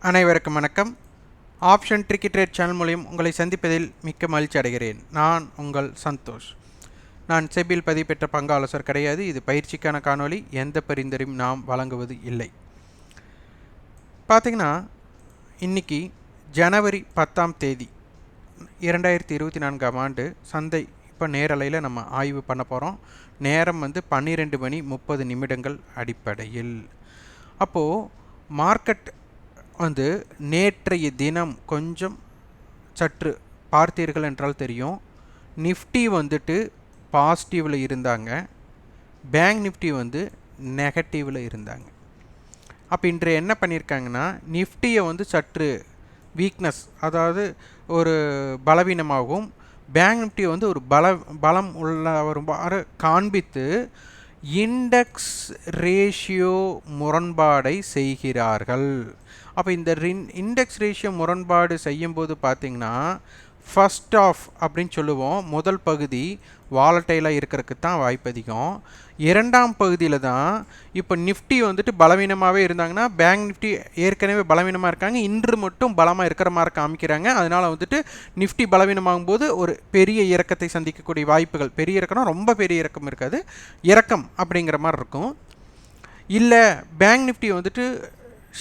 அனைவருக்கும் வணக்கம். Option tricky trade channel மூலம் உங்களை சந்திப்பதில் மிக்க மகிழ்ச்சி அடைகிறேன். நான் உங்கள் சந்தோஷ். நான் செபியில் பதிவு பெற்ற பங்கு ஆலோசகர் கிடையாது. இது பயிற்சிக்கான காணொளி. எந்த பரிந்துரையும் நாம் வழங்குவது இல்லை. பார்த்திங்கன்னா இன்றைக்கி ஜனவரி 10ஆம் தேதி 2024ஆம் ஆண்டு சந்தை இப்போ நேரலையில் நம்ம ஆய்வு பண்ண போகிறோம். நேரம் 12:30 அடிப்படையில். அப்போது மார்க்கெட் நேற்றைய தினம் கொஞ்சம் சற்று பார்த்தீர்கள் என்றால் தெரியும். நிஃப்டி பாசிட்டிவில் இருந்தாங்க, பேங்க் நிஃப்டி நெகட்டிவில் இருந்தாங்க. அப்போ இன்று என்ன பண்ணியிருக்காங்கன்னா, நிஃப்டியை சற்று வீக்னஸ், அதாவது ஒரு பலவீனமாகவும், பேங்க் நிஃப்டி ஒரு பலம் உள்ளவாறு காண்பித்து இண்டெக்ஸ் ரேஷியோ முரண்பாடை செய்கிறார்கள். அப்போ இந்த இண்டெக்ஸ் ரேஷியோ முரண்பாடு செய்யும்போது பார்த்திங்கன்னா, ஃபர்ஸ்ட் ஆஃப் அப்படின்னு சொல்லுவோம். முதல் பகுதி வாலட்டைலாக இருக்கிறதுக்கு தான் வாய்ப்பு அதிகம். இரண்டாம் பகுதியில் தான் இப்போ நிஃப்டி பலவீனமாகவே இருந்தாங்கன்னா, பேங்க் நிஃப்டி ஏற்கனவே பலவீனமாக இருக்காங்க, இன்று மட்டும் பலமாக இருக்கிற மாதிரி காமிக்கிறாங்க. அதனால் நிஃப்டி பலவீனமாகும் போது ஒரு பெரிய இறக்கத்தை சந்திக்கக்கூடிய வாய்ப்புகள், பெரிய இறக்கம்னா ரொம்ப பெரிய இறக்கம் இருக்காது, இறக்கம் அப்படிங்கிற மாதிரி இருக்கும். இல்லை பேங்க் நிஃப்டி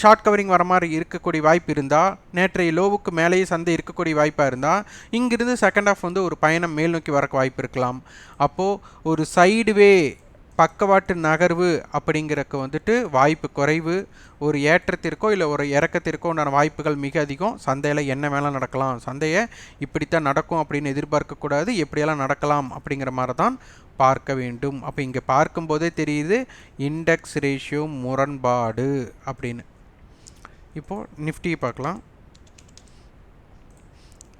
ஷார்ட் கவரிங் வர மாதிரி இருக்கக்கூடிய வாய்ப்பு இருந்தால், நேற்றைய லோவுக்கு மேலேயே சந்தை இருக்கக்கூடிய வாய்ப்பாக இருந்தால், இங்கிருந்து செகண்ட் ஆஃப் ஒரு பயணம் மேல் நோக்கி வர வாய்ப்பு இருக்கலாம். அப்போது ஒரு சைடுவே பக்கவாட்டு நகர்வு அப்படிங்கிறக்கு வாய்ப்பு குறைவு. ஒரு ஏற்றத்திற்கோ இல்லை ஒரு இறக்கத்திற்கோ உண்டான வாய்ப்புகள் மிக அதிகம். சந்தையில் என்ன வேலை நடக்கலாம், சந்தையை இப்படித்தான் நடக்கும் அப்படின்னு எதிர்பார்க்கக்கூடாது, எப்படியெல்லாம் நடக்கலாம் அப்படிங்கிற மாதிரி தான் பார்க்க வேண்டும். அப்போ இங்கே பார்க்கும்போதே தெரியுது இண்டெக்ஸ் ரேஷியோ முரண்பாடு அப்படின்னு. இப்போது நிஃப்டி பார்க்கலாம்.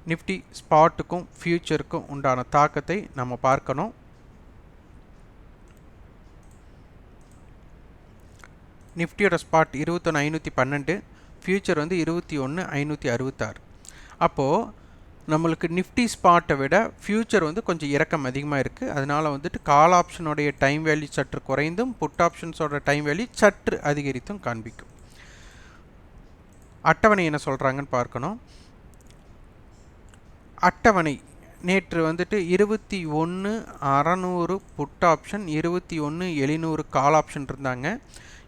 நிஃப்டி ஸ்பாட்டுக்கும் ஃபியூச்சருக்கும் உண்டான தாக்கத்தை நம்ம பார்க்கணும். நிஃப்டியோட ஸ்பாட் 21,512, ஃபியூச்சர் 21,566. அப்போது நம்மளுக்கு நிஃப்டி ஸ்பாட்டை விட ஃபியூச்சர் கொஞ்சம் இறக்கம் அதிகமாக இருக்குது. அதனால் கால் ஆப்ஷனுடைய டைம் வேல்யூ சற்று குறைந்தும், புட் ஆப்ஷன்ஸோட டைம் வேல்யூ சற்று அதிகரித்தும் காண்பிக்கும். அட்டவணை என்ன சொல்கிறாங்கன்னு பார்க்கணும். அட்டவணை நேற்று 21,600 புட் ஆப்ஷன், 21,700 கால் ஆப்ஷன் இருந்தாங்க.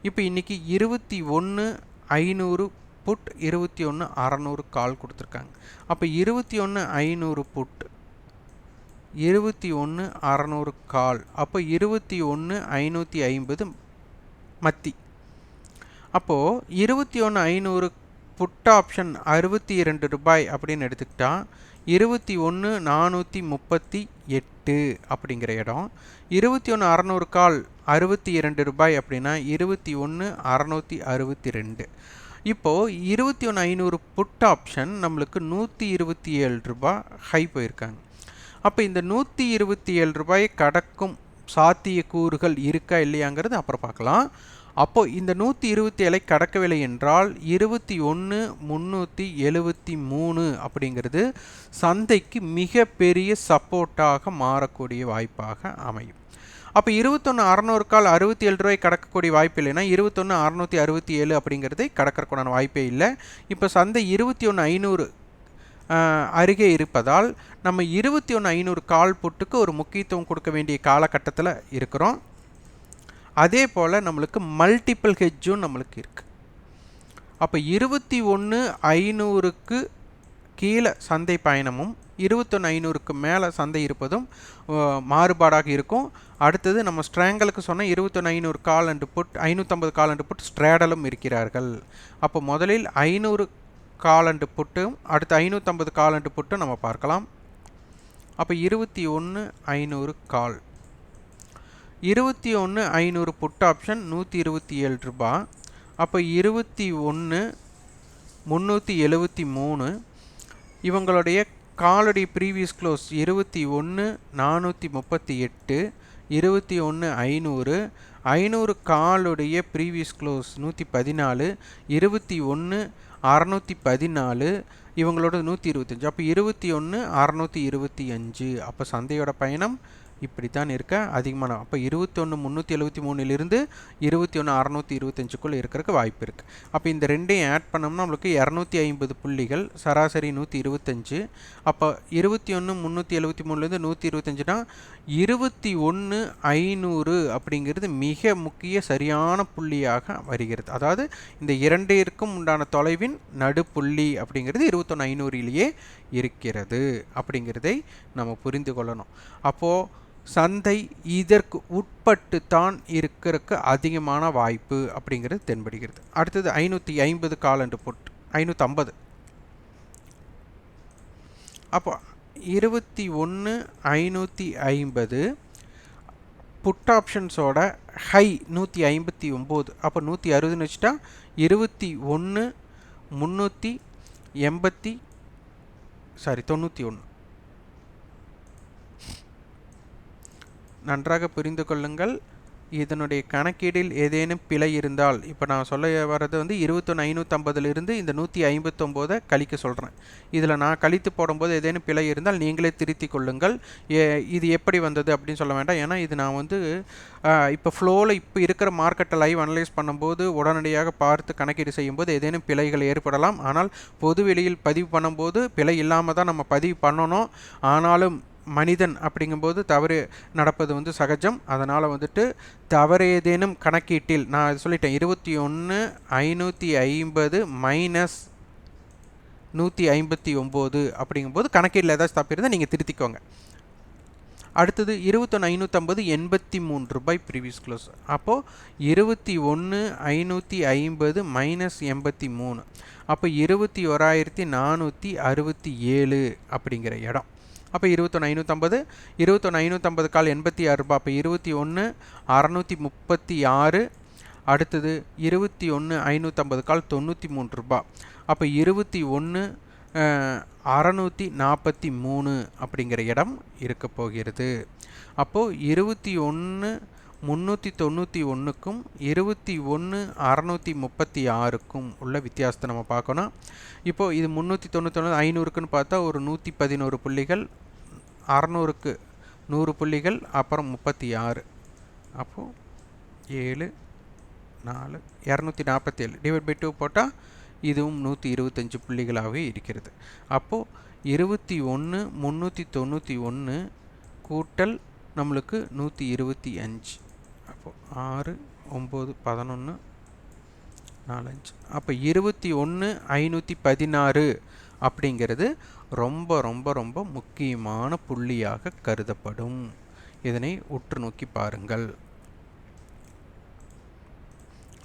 இப்போ இன்றைக்கி 21,500 புட், 21,600 கால் கொடுத்துருக்காங்க. அப்போ 21,500 புட், 21,600 கால், அப்போ 21,550 மத்தி. அப்போது 21,500 புட் ஆப்ஷன் 62 ரூபாய் அப்படின்னு எடுத்துக்கிட்டால் 21,438 அப்படிங்கிற இடம். 21,600 கால் 62 ரூபாய் அப்படின்னா 21,662. இப்போது 21,500 புட் ஆப்ஷன் நம்மளுக்கு 127 ரூபாய் ஹை போயிருக்காங்க. அப்போ இந்த 127 ரூபாயை கடக்கும் சாத்திய கூறுகள் இருக்கா இல்லையாங்கிறது அப்புறம் பார்க்கலாம். அப்போது இந்த 127 கடக்கவில்லை என்றால் 21,373 அப்படிங்கிறது சந்தைக்கு மிக பெரிய சப்போர்ட்டாக மாறக்கூடிய வாய்ப்பாக அமையும். அப்போ 21,600 கால் 67 ரூபாய் கடக்கக்கூடிய வாய்ப்பு இல்லைன்னா 21,667 அப்படிங்கிறதை கடக்கிறதுக்கான வாய்ப்பே இல்லை. இப்போ சந்தை 21,500 அருகே இருப்பதால் நம்ம 21,500 கால் புட்டுக்கு ஒரு முக்கியத்துவம் கொடுக்க வேண்டிய காலகட்டத்தில் இருக்கிறோம். அதே போல் நம்மளுக்கு மல்டிபிள் ஹெட்ஜும் நம்மளுக்கு இருக்குது. அப்போ 21,500க்கு கீழே சந்தை பயணமும் 21,500க்கு மேலே சந்தை இருப்பதும் மாறுபாடாக இருக்கும். அடுத்தது நம்ம ஸ்ட்ராங்கலுக்கு சொன்ன 21,500 call and put, 550 call and put ஸ்ட்ராடலும் இருக்கிறார்கள். அப்போ முதலில் 500 கால் அண்டு புட்டும் அடுத்து 550 கால் அண்டு புட்டும் நம்ம பார்க்கலாம். அப்போ 21,500 கால், 21,500 புட் ஆப்ஷன் 127 ரூபாய். அப்போ 21,373. இவங்களுடைய காலுடைய ப்ரீவியஸ் க்ளோஸ் 21,438, 21,500. 500 காலுடைய ப்ரீவியஸ் க்ளோஸ் 114, 21,614. இவங்களோட 125. அப்போ 21,625. அப்போ சந்தையோட பயணம் இப்படி தான் இருக்க அதிகமான. அப்போ 21,373 21,625 இருக்கிறதுக்கு வாய்ப்பு இருக்குது. அப்போ இந்த ரெண்டையும் ஆட் பண்ணோம்னா நம்மளுக்கு 250 புள்ளிகள், சராசரி 125. அப்போ 21,373 125னா 21,500 அப்படிங்கிறது மிக முக்கிய சரியான புள்ளியாக வருகிறது. அதாவது இந்த இரண்டிற்கும் உண்டான தொலைவின் நடுப்புள்ளி அப்படிங்கிறது 21,500லேயே இருக்கிறது அப்படிங்கிறதை நம்ம புரிந்து கொள்ளணும். அப்போது சந்தை இதற்கு உட்பட்டு தான் இருக்கிறதுக்கு அதிகமான வாய்ப்பு அப்படிங்கிறது தென்படுகிறது. அடுத்தது 550 கால் என்று போட்டு 550. அப்போ 21,550 புட் ஆப்ஷன்ஸோட ஹை 159. அப்போ 160ன்னு வச்சுட்டா 91. நன்றாக புரிந்து கொள்ளுங்கள். இதனுடைய கணக்கீடில் ஏதேனும் பிழை இருந்தால், இப்போ நான் சொல்ல வர்றது வந்து 21,550 இந்த 159 கழிக்க சொல்கிறேன். இதில் நான் கழித்து போடும்போது ஏதேனும் பிழை இருந்தால் நீங்களே திருத்தி கொள்ளுங்கள். இது எப்படி வந்தது அப்படின்னு சொல்ல வேண்டாம். ஏன்னா இது நான் வந்து இப்போ ஃப்ளோவில் இப்போ இருக்கிற மார்க்கெட்டை லைவ் அனலைஸ் பண்ணும்போது உடனடியாக பார்த்து கணக்கீடு செய்யும்போது ஏதேனும் பிழைகள் ஏற்படலாம். ஆனால் பொதுவெளியில் பதிவு பண்ணும்போது பிழை இல்லாமல் தான் நம்ம பதிவு பண்ணணும். ஆனாலும் மனிதன் அப்படிங்கும்போது தவறு நடப்பது வந்து சகஜம். அதனால் வந்துட்டு தவறு ஏதேனும் கணக்கீட்டில் நான் சொல்லிட்டேன் 21,550 மைனஸ் 159 அப்படிங்கும்போது கணக்கீட்டில் ஏதாச்சும் தப்பு இருந்தால் நீங்கள் திருத்திக்கோங்க. அடுத்தது 21,550 83 ப்ரீவியஸ் க்ளோஸ். அப்போது 21,550 மைனஸ் 83 அப்போ 21,467 அப்படிங்கிற இடம். அப்போ 21,550 கால் 86 ரூபா. அப்போ 21,636. அடுத்தது 21,550 கால் 93 ரூபா. அப்போ 21,643 அப்படிங்கிற இடம் இருக்க போகிறது. அப்போது 21,391க்கும் 21,636க்கும் உள்ள வித்தியாசத்தை நம்ம பார்க்கணும். இப்போது இது 391 500க்குன்னு பார்த்தா ஒரு 111 புள்ளிகள், 600க்கு 100 புள்ளிகள், அப்புறம் 36. அப்போது 7 4 247 டிவைட் பை 2 போட்டால் இதுவும் 125 புள்ளிகளாகவே இருக்கிறது. அப்போது 21,391 கூட்டல் நம்மளுக்கு 125. அப்போது 6 9 11 4 5. அப்போ 21,516 அப்படிங்கிறது ரொம்ப ரொம்ப ரொம்ப முக்கியமான புள்ளியாக கருதப்படும். இதனை உற்று நோக்கி பாருங்கள்.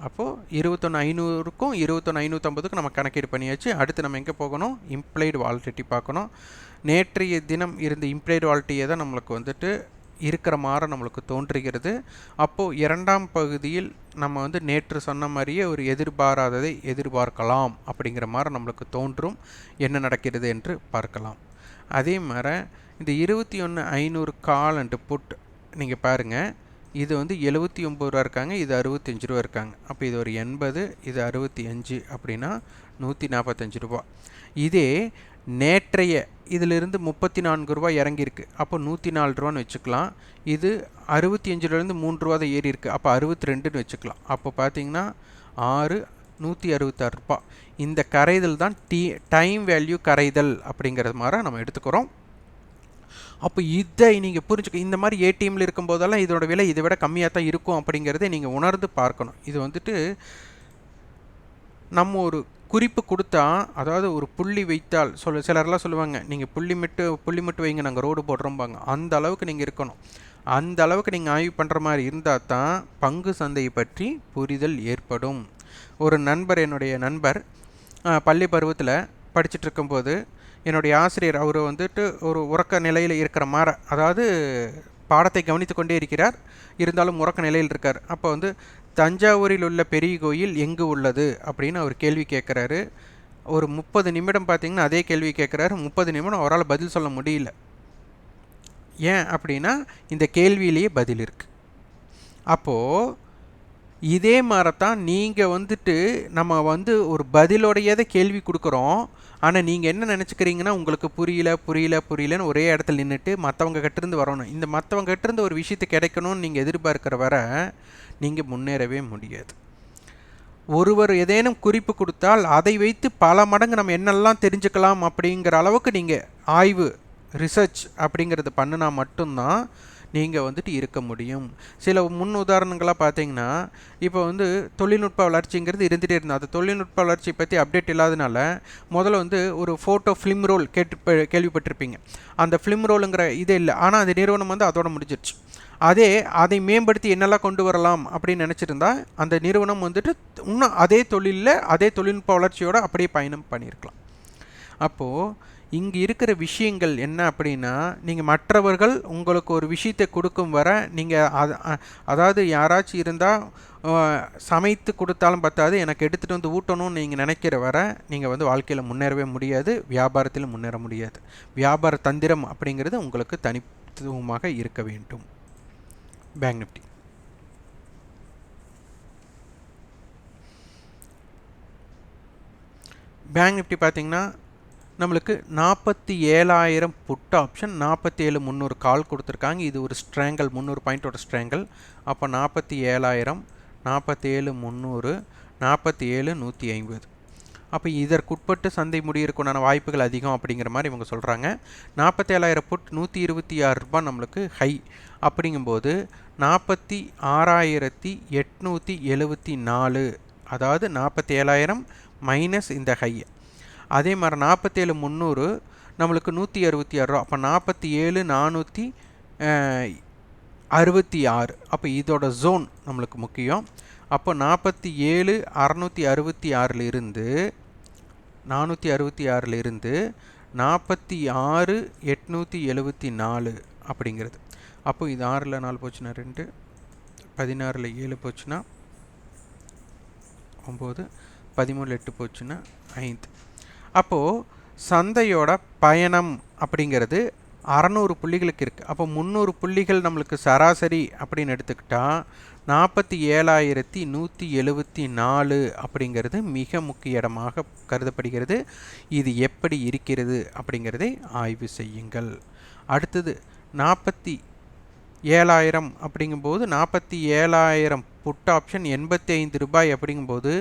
அப்போது 21,500க்கும் 21,550க்கும் நம்ம கணக்கீடு பண்ணியாச்சு. அடுத்து நம்ம எங்கே போகணும்? இம்ப்ளைடு வாலட்டிலிட்டி பார்க்கணும். நேற்றைய தினம் இருந்த இம்ப்ளைடு வாலட்டிலிட்டியை தான் நம்மளுக்கு வந்துட்டு இருக்கிற மாதிரி நம்மளுக்கு தோன்றுகிறது. அப்போது இரண்டாம் பகுதியில் நம்ம வந்து நேற்று சொன்ன மாதிரியே ஒரு எதிர்பாராததை எதிர்பார்க்கலாம் அப்படிங்கிற மாதிரி நம்மளுக்கு தோன்றும். என்ன நடக்கிறது என்று பார்க்கலாம். அதே மாதிரி இந்த 21,500 கால் அண்டு புட் நீங்கள் பாருங்கள். இது வந்து 79 ரூபா இருக்காங்க, இது 65 ரூபா இருக்காங்க. அப்போ இது ஒரு 80, இது 65 அப்படின்னா 145 ரூபா. இதே நேற்றைய இதிலிருந்து 34 ரூபா இறங்கியிருக்கு. அப்போ 104 ரூபான்னு வச்சுக்கலாம். இது 65லேருந்து 3 ரூபா தான் ஏறி இருக்குது. அப்போ 62ன்னு வச்சுக்கலாம். அப்போ பார்த்தீங்கன்னா 6 166 ரூபா. இந்த கரைதல் தான் டைம் வேல்யூ கரைதல் அப்படிங்கிறது மாதிரி நம்ம எடுத்துக்கிறோம். அப்போ இதை நீங்கள் புரிஞ்சுக்க, இந்த மாதிரி ஏடிஎம்மில் இருக்கும்போதெல்லாம் இதோட விலை இதை விட கம்மியாக தான் இருக்கும் அப்படிங்கிறத நீங்கள் உணர்ந்து பார்க்கணும். இது வந்துட்டு நம்ம ஒரு குறிப்பு கொடுத்தா, அதாவது ஒரு புள்ளி வைத்தால் சிலர்லாம் சொல்லுவாங்க, நீங்கள் புள்ளி மட்டும் வைங்க, நாங்கள் ரோடு போடுறோம்பாங்க. அந்த அளவுக்கு நீங்கள் இருக்கணும். அந்த அளவுக்கு நீங்கள் ஆய்வு பண்ணுற மாதிரி இருந்தால் தான் பங்கு சந்தையை பற்றி புரிதல் ஏற்படும். ஒரு நண்பர், என்னுடைய நண்பர் பள்ளி பருவத்தில் படிச்சுட்டு இருக்கும்போது என்னுடைய ஆசிரியர் அவர் வந்துட்டு ஒரு உறக்க நிலையில் இருக்கிற மாதிரி, அதாவது பாடத்தை கவனித்து கொண்டே இருக்கிறார், இருந்தாலும் உறக்க நிலையில் இருக்கார். அப்போ வந்து தஞ்சாவூரில் உள்ள பெரிய கோயில் எங்கு உள்ளது அப்படின்னு அவர் கேள்வி கேட்குறாரு. ஒரு 30 நிமிடம் பார்த்திங்கன்னா அதே கேள்வி கேட்குறாரு. 30 நிமிடம் அவரால் பதில் சொல்ல முடியல. ஏன் அப்படின்னா இந்த கேள்வியிலேயே பதில் இருக்குது. அப்போது இதே மாதிரி தான் நீங்கள் வந்துட்டு நம்ம வந்து ஒரு பதிலோடையதை கேள்வி கொடுக்குறோம். ஆனால் நீங்கள் என்ன நினச்சிக்கிறீங்கன்னா உங்களுக்கு புரியலன்னு ஒரே இடத்துல நின்றுட்டு மற்றவங்க கிட்டேருந்து வரணும். இந்த மற்றவங்க கிட்டேருந்து ஒரு விஷயத்தை கிடைக்கணும்னு நீங்கள் எதிர்பார்க்குற வர நீங்கள் முன்னேறவே முடியாது. ஒருவர் ஏதேனும் குறிப்பு கொடுத்தால் அதை வைத்து பல மடங்கு நம்ம என்னெல்லாம் தெரிஞ்சுக்கலாம் அப்படிங்கிற அளவுக்கு நீங்கள் ஆய்வு ரிசர்ச் அப்படிங்கிறது பண்ணினா மட்டும்தான் நீங்கள் வந்துட்டு இருக்க முடியும். சில முன் உதாரணங்களாக பார்த்தீங்கன்னா, இப்போ வந்து தொழில்நுட்ப வளர்ச்சிங்கிறது இருந்துகிட்டே இருந்தது. அந்த தொழில்நுட்ப வளர்ச்சி பற்றி அப்டேட் இல்லாதனால முதல்ல வந்து ஒரு ஃபோட்டோ ஃபிலிம் ரோல் கேள்விப்பட்டிருப்பீங்க. அந்த ஃபிலிம் ரோலுங்கிற இது இல்லை, ஆனால் அந்த நிறுவனம் வந்து அதோட முடிஞ்சிருச்சு. அதை மேம்படுத்தி என்னெல்லாம் கொண்டு வரலாம் அப்படின்னு நினச்சிருந்தா அந்த நிறுவனம் வந்துட்டு இன்னும் அதே தொழிலில் அதே தொழில்நுட்ப வளர்ச்சியோடு அப்படியே பயணம் பண்ணியிருக்கலாம். அப்போது இங்கே இருக்கிற விஷயங்கள் என்ன அப்படின்னா, நீங்கள் மற்றவர்கள் உங்களுக்கு ஒரு விஷயத்தை கொடுக்கும் வர நீங்கள் அதாவது யாராச்சும் இருந்தால் சமைத்து கொடுத்தாலும் பத்தாது, எனக்கு எடுத்துகிட்டு வந்து ஊட்டணும்னு நீங்கள் நினைக்கிற வர நீங்கள் வந்து வாழ்க்கையில் முன்னேறவே முடியாது, வியாபாரத்தில் முன்னேற முடியாது. வியாபார தந்திரம் அப்படிங்கிறது உங்களுக்கு தனித்துவமாக இருக்க வேண்டும். பேங்க் நிஃப்டி பார்த்தீங்கன்னா நம்மளுக்கு 47,000 புட் ஆப்ஷன், 47,300 கால் கொடுத்துருக்காங்க. இது ஒரு ஸ்ட்ராங்கல், 300 பாயிண்டோட ஸ்ட்ராங்கல். அப்போ 47,000, 47,300, 47,150. அப்போ இதற்குட்பட்டு சந்தை முடியிருக்குண்டான வாய்ப்புகள் அதிகம் அப்படிங்கிற மாதிரி இவங்க சொல்கிறாங்க. 47,000 புட் ₹126 நம்மளுக்கு ஹை. அப்படிங்கும்போது 46,874, அதாவது 47,000 மைனஸ் இந்த ஹை. அதே மாதிரி 47,300 நம்மளுக்கு ₹166. அப்போ 47,466. அப்போ இதோட ஜோன் நம்மளுக்கு முக்கியம். அப்போ 47,666 466 46,874 அப்படிங்கிறது. அப்போ இது 6ல் 4 போச்சுன்னா 2, 16ல் 7 போச்சுன்னா 9, 13ல் 8 போச்சுன்னா 5. அப்போது சந்தையோட பயணம் அப்படிங்கிறது 600 புள்ளிகளுக்கு இருக்குது. அப்போ 300 புள்ளிகள் நம்மளுக்கு சராசரி அப்படின்னு எடுத்துக்கிட்டால் 47,174 அப்படிங்கிறது மிக முக்கிய இடமாக கருதப்படுகிறது. இது எப்படி இருக்கிறது அப்படிங்கிறதை ஆய்வு செய்யுங்கள். அடுத்தது 47,000 அப்படிங்கும்போது 47,000 புட் ஆப்ஷன் ₹85 அப்படிங்கும்போது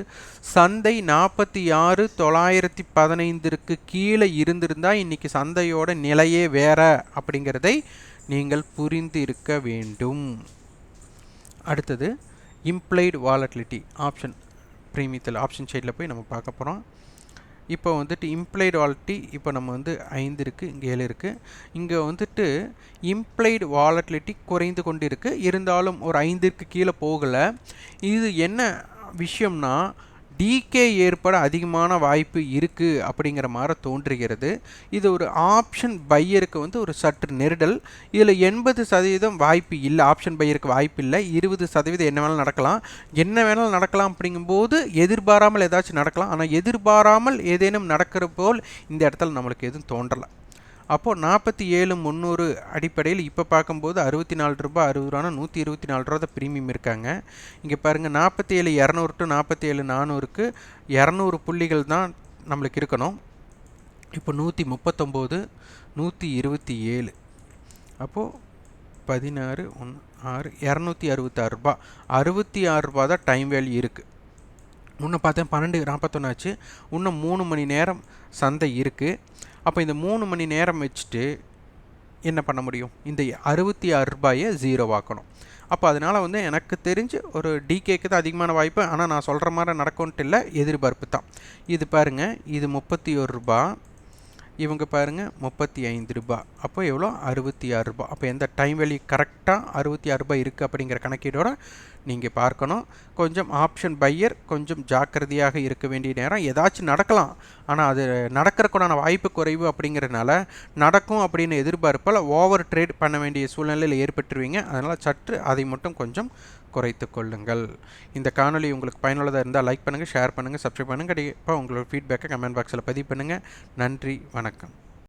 சந்தை 46,915க்கு கீழே இருந்திருந்தால் இன்றைக்கி சந்தையோட நிலையே வேற அப்படிங்கிறதை நீங்கள் புரிந்து இருக்க வேண்டும். அடுத்தது இம்ப்ளைடு வாலட்டிலிட்டி ஆப்ஷன் ப்ரீமியத்தில் ஆப்ஷன் சைடில் போய் நம்ம பார்க்க போகிறோம். இப்போ வந்துட்டு இம்ப்ளைடு வாலட்டிலிட்டி இப்போ நம்ம வந்து 5 இருக்குது, இங்கே 7 இருக்குது. இங்கே வந்துட்டு இம்ப்ளைடு வாலட்டிலிட்டி குறைந்து கொண்டு இருக்குது, இருந்தாலும் ஒரு 5க்கு கீழே போகலை. இது என்ன விஷயம்னா டிகே ஏற்பட அதிகமான வாய்ப்பு இருக்குது அப்படிங்கிற மாதிரி தோன்றுகிறது. இது ஒரு ஆப்ஷன் பையருக்கு வந்து ஒரு சற்று நெருடல். இதில் 80% வாய்ப்பு இல்லை, ஆப்ஷன் பையருக்கு வாய்ப்பு இல்லை. 20% என்ன வேணாலும் நடக்கலாம். என்ன வேணாலும் நடக்கலாம் அப்படிங்கும்போது எதிர்பாராமல் ஏதாச்சும் நடக்கலாம். ஆனால் எதிர்பாராமல் ஏதேனும் நடக்கிற போல் இந்த இடத்துல நம்மளுக்கு எதுவும் தோன்றலை. அப்போது 47,300 அடிப்படையில் இப்போ பார்க்கும்போது ₹64.60 ₹124 ப்ரீமியம் இருக்காங்க. இங்கே பாருங்கள் 47,200 டு 47,400க்கு 200 புள்ளிகள் தான் நம்மளுக்கு இருக்கணும். இப்போ 139, 127, அப்போது 16, 6, ₹266, ₹66 தான் டைம் வேல்யூ இருக்குது. இன்னும் பார்த்தேன் 12:41 ஆச்சு. இன்னும் 3 மணி நேரம் சந்தை இருக்குது. அப்போ இந்த 3 மணி நேரம் வச்சுட்டு என்ன பண்ண முடியும்? இந்த ₹66 0 ஆக்கணும். அப்போ அதனால் வந்து எனக்கு தெரிஞ்சு ஒரு டிகேக்கு தான் அதிகமான வாய்ப்பு. ஆனால் நான் சொல்கிற மாதிரி நடக்கும்ட்டு இல்லை, எதிர்பார்ப்பு தான். இது பாருங்கள், இது ₹31, இவங்க பாருங்கள் ₹35. அப்போ எவ்வளோ? ₹66. அப்போ எந்த டைம் வேல்யூ கரெக்டாக ₹66 இருக்குது அப்படிங்கிற கணக்கீடோடு நீங்கள் பார்க்கணும். கொஞ்சம் ஆப்ஷன் பையர் கொஞ்சம் ஜாக்கிரதையாக இருக்க வேண்டிய நேரம். ஏதாச்சும் நடக்கலாம், ஆனால் அது நடக்கிறதுக்குண்டான வாய்ப்பு குறைவு அப்படிங்கிறதுனால நடக்கும் அப்படின்னு எதிர்பார்ப்பால் ஓவர் ட்ரேட் பண்ண வேண்டிய சூழ்நிலையில் ஏற்பட்டுருவீங்க. அதனால் சற்று அதை மட்டும் கொஞ்சம் குறைத்து கொள்ளுங்கள். இந்த காணொலி உங்களுக்கு பயனுள்ளதாக இருந்தால் லைக் பண்ணுங்கள், ஷேர் பண்ணுங்கள், சப்ஸ்கிரைப் பண்ணுங்கள். கண்டிப்பாக உங்களோட ஃபீட்பேக்கை கமெண்ட் பாக்ஸில் பதிவு பண்ணுங்கள். நன்றி, வணக்கம்.